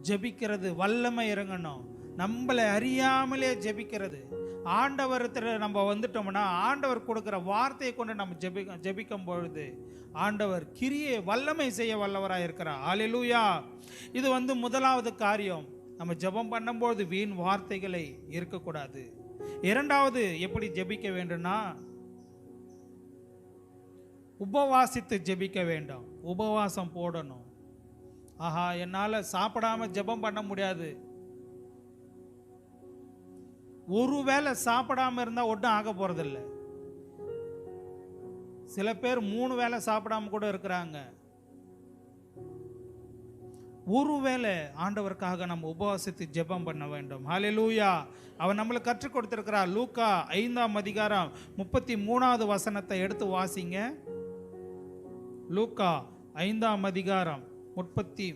ஜெபிக்கிறது வல்லமை இறங்கணும். நம்மளை அறியாமலே ஜெபிக்கிறது. ஆண்டவரத்தில் நம்ம வந்துட்டோம்னா ஆண்டவர் கொடுக்குற வார்த்தையை கொண்டு நம்ம ஜெபிக்கும் பொழுது ஆண்டவர் கிரியை வல்லமை செய்ய வல்லவராக இருக்கிறார். ஹல்லேலூயா. இது முதலாவது காரியம். நம்ம ஜெபம் பண்ணும்போது வீண் வார்த்தைகளை இருக்கக்கூடாது. இரண்டாவது எப்படி ஜெபிக்க வேண்டும்னா உபவாசித்து ஜெபிக்க வேண்டும். உபவாசம் போடணும். ஆஹா, என்னால் சாப்பிடாம ஜெபம் பண்ண முடியாது. ஒருவேளை சாப்பிடாம இருந்தால் ஒன்றும் ஆக போறதில்லை. சில பேர் 3 வேளை சாப்பிடாம கூட இருக்கிறாங்க. ஒருவேளை ஆண்டவருக்காக நம்ம உபவாசித்து ஜெபம் பண்ண வேண்டும். ஹல்லேலூயா. அவர் நம்மளுக்கு கற்றுக் கொடுத்திருக்கிறார். லூக்கா 5ஆம் அதிகாரம் 33வது வசனத்தை எடுத்து வாசிங்க. லூக்கா 5ஆம் அதிகாரம் 33